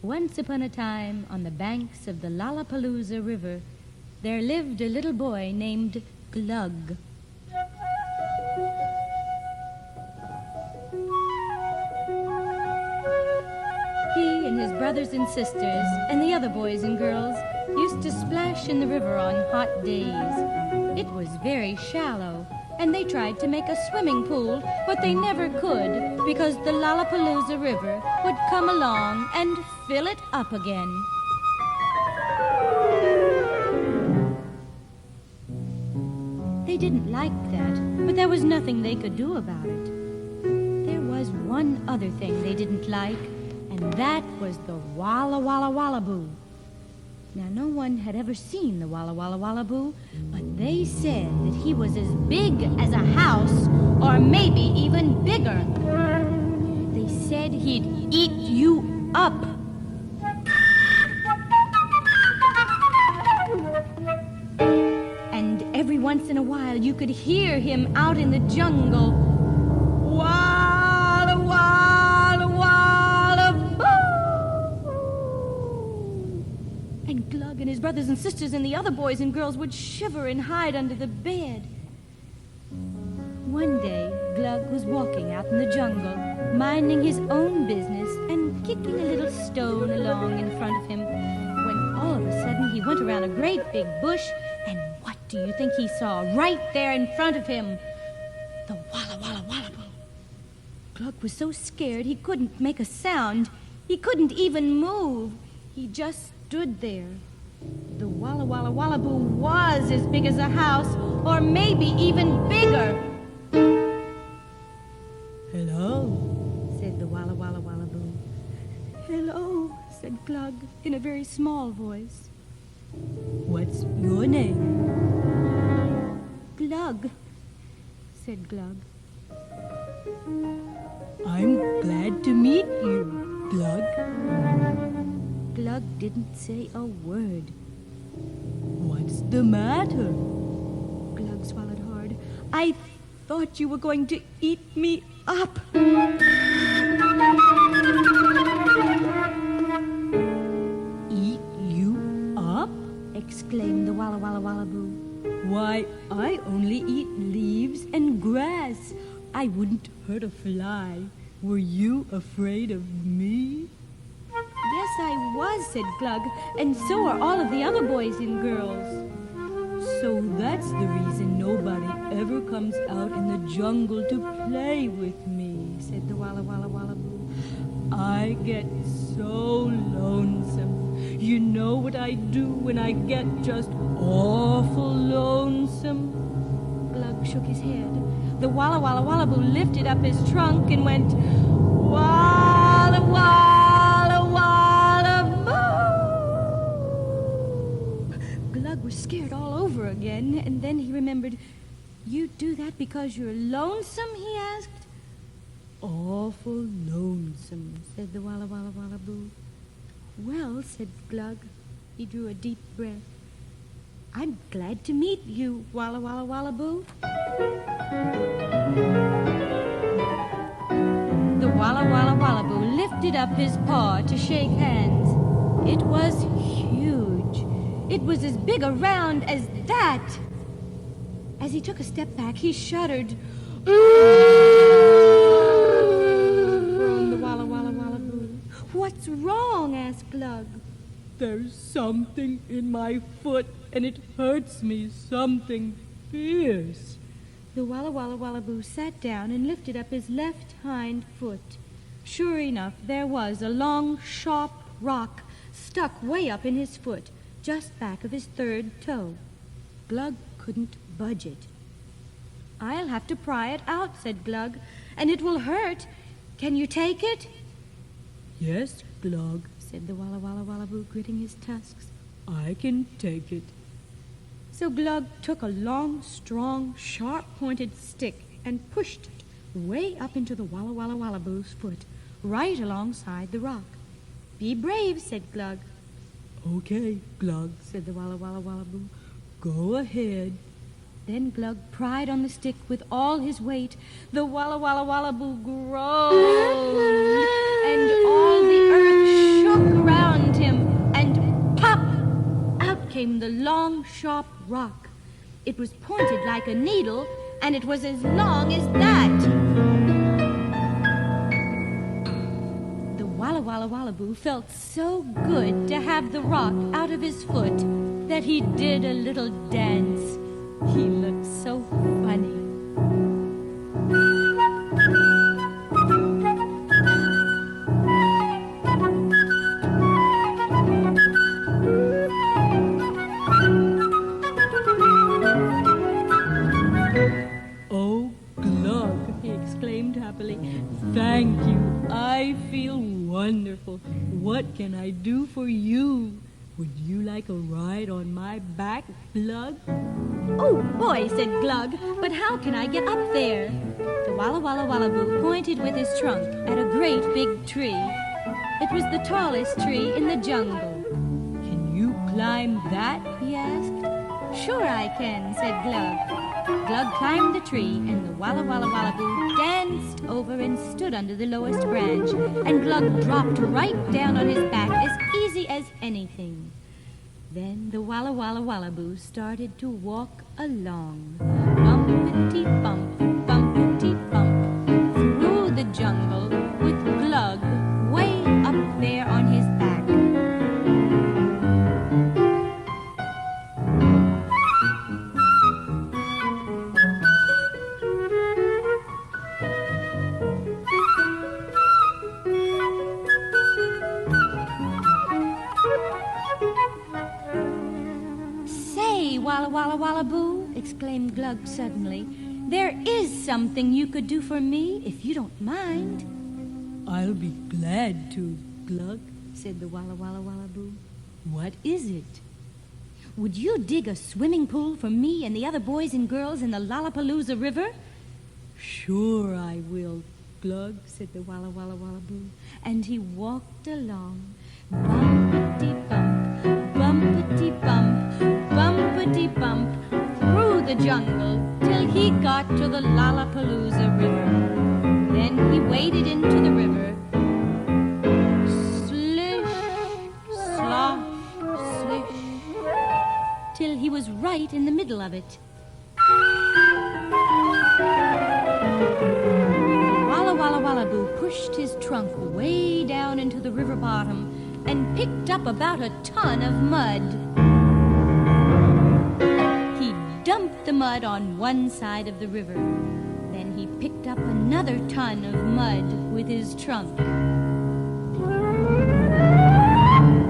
Once upon a time, on the banks of the Lollapalooza River, there lived a little boy named Glug. He and his brothers and sisters and the other boys and girls used to splash in the river on hot days. It was very shallow, and they tried to make a swimming pool, but they never could because the Lollapalooza River would come along and fill it up again. They didn't like that, but there was nothing they could do about it. There was one other thing they didn't like, and that was the Walla Walla Walla Boo. Now, no one had ever seen the Walla Walla Walla Boo, but they said that he was as big as a house, or maybe even bigger. They said he'd eat you up. And every once in a while, you could hear him out in the jungle. Walla Walla Walla Boo! And Glug and his brothers and sisters and the other boys and girls would shiver and hide under the bed. One day, Glug was walking out in the jungle, minding his own business and kicking a little stone along in front of him, when all of a sudden he went around a great big bush, and what do you think he saw right there in front of him? The Walla Walla Walla Boo. Glug was so scared he couldn't make a sound. He couldn't even move. He just stood there. The Walla Walla Walla Boo was as big as a house, or maybe even bigger. Hello, said the Walla Walla Walla Boo. Hello, said Glug in a very small voice. what's your name? Glug, said Glug. I'm glad to meet you, Glug. Glug didn't say a word. What's the matter? Glug swallowed hard. I thought you were going to eat me up. Eat you up? Exclaimed the Walla Walla Walla Boo. Why, I only eat leaves and grass. I wouldn't hurt a fly. Were you afraid of me? Yes, I was, said Glug, and so are all of the other boys and girls. So that's the reason nobody ever comes out in the jungle to play with me, said the Walla Walla Walla Boo. I get so lonesome. You know what I do when I get just awful lonesome? Glug shook his head. The Walla Walla Walla Boo lifted up his trunk and went, Walla Walla Walla Boo! Glug was scared all over again, and then he remembered, You do that because you're lonesome, he asked. Awful lonesome, said the Walla Walla Walla Boo. Well, said Glug. He drew a deep breath. I'm glad to meet you, Walla Walla Walla Boo. The Walla Walla Walla Boo lifted up his paw to shake hands. It was huge. It was as big around as that. As he took a step back, he shuddered. Groaned the Walla Walla Walla Boo. What's wrong? Asked Glug. There's something in my foot, and it hurts me, something fierce. The Walla Walla Walla Boo sat down and lifted up his left hind foot. Sure enough, there was a long, sharp rock stuck way up in his foot, just back of his third toe. Glug couldn't budge it. I'll have to pry it out, said Glug, and it will hurt. Can you take it? Yes, Glug, said the Walla Walla Walla Boo, gritting his tusks. I can take it. So Glug took a long, strong, sharp-pointed stick and pushed it way up into the Walla Walla Walla Boo's foot, right alongside the rock. Be brave, said Glug. Okay, Glug, said the Walla Walla Walla Boo. Go ahead. Then Glug pried on the stick with all his weight. The Walla Walla Walla Boo groaned, and all the earth shook around long, sharp rock. It was pointed like a needle, and it was as long as that. The Walla Walla Wallaboo felt so good to have the rock out of his foot that he did a little dance. He looked so funny. Oh, Glug, he exclaimed happily. Thank you. I feel wonderful. What can I do for you? Would you like a ride on my back, Glug? Oh, boy, said Glug, but how can I get up there? The Walla Walla Wallaboo pointed with his trunk at a great big tree. It was the tallest tree in the jungle. Can you climb that? He asked. Sure I can, said Glug. Glug climbed the tree, and the Walla Walla Wallaboo danced over and stood under the lowest branch, and Glug dropped right down on his back as easy as anything. Then the Walla Walla Wallaboo started to walk along, bumpity-bump, bumpity-bump, through the jungle with Glug way up there on his back. Walla Walla Wallaboo, exclaimed Glug suddenly. There is something you could do for me, if you don't mind. I'll be glad to, Glug, said the Walla Walla Wallaboo. What is it? Would you dig a swimming pool for me and the other boys and girls in the Lollapalooza River? Sure I will, Glug, said the Walla Walla Wallaboo. And he walked along, bumpity-bump, bumpity-bump, bumpity-bump, through the jungle till he got to the Lollapalooza River. Then he waded into the river. Slish, slosh, slish, till he was right in the middle of it. Walla Walla Wallaboo pushed his trunk way down into the river bottom and picked up about a ton of mud. He dumped the mud on one side of the river. Then he picked up another ton of mud with his trunk.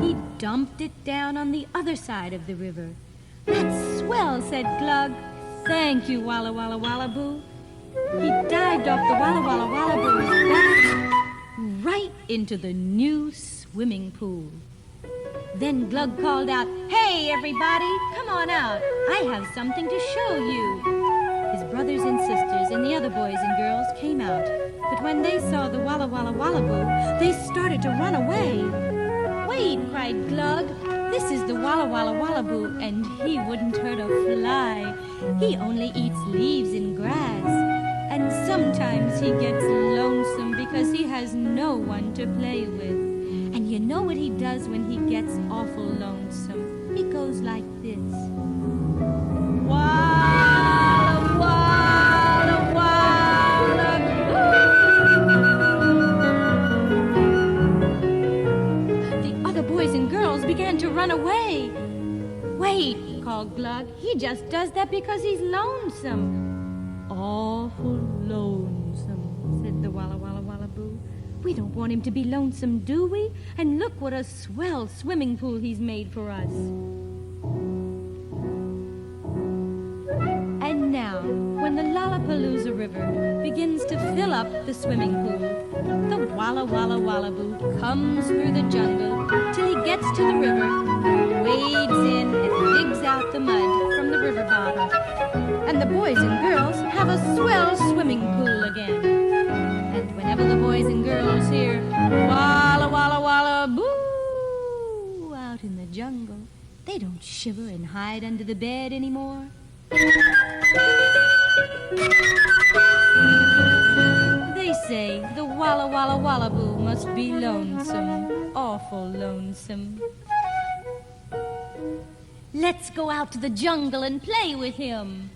He dumped it down on the other side of the river. That's swell, said Glug. Thank you, Walla Walla Wallaboo. He dived off the Walla Walla Wallaboo's back right into the new swimming pool. Then Glug called out, "Hey, everybody, come on out. I have something to show you." His brothers and sisters and the other boys and girls came out, but when they saw the Walla Walla Wallaboo, they started to run away. "Wait," cried Glug. "This is the Walla Walla Wallaboo, and he wouldn't hurt a fly. He only eats leaves and grass. And sometimes he gets lonesome because he has no one to play with. And you know what he does when he gets awful lonesome? He goes like this. Walla, walla, walla, The other boys and girls began to run away. "Wait," called Glug. "He just does that because he's lonesome." "Awful lonesome," said the Walla Walla Wallaboo. "We don't want him to be lonesome, do we? And look what a swell swimming pool he's made for us." And now, when the Lollapalooza River begins to fill up the swimming pool, the Walla Walla Wallaboo comes through the jungle till he gets to the river, wades in and digs out the mud from the river bottom. And the boys and girls have a swell swimming pool again. And whenever the boys and girls hear Walla Walla Walla Boo out in the jungle, they don't shiver and hide under the bed anymore. They say the Walla Walla Wallaboo must be lonesome, awful lonesome. Let's go out to the jungle and play with him.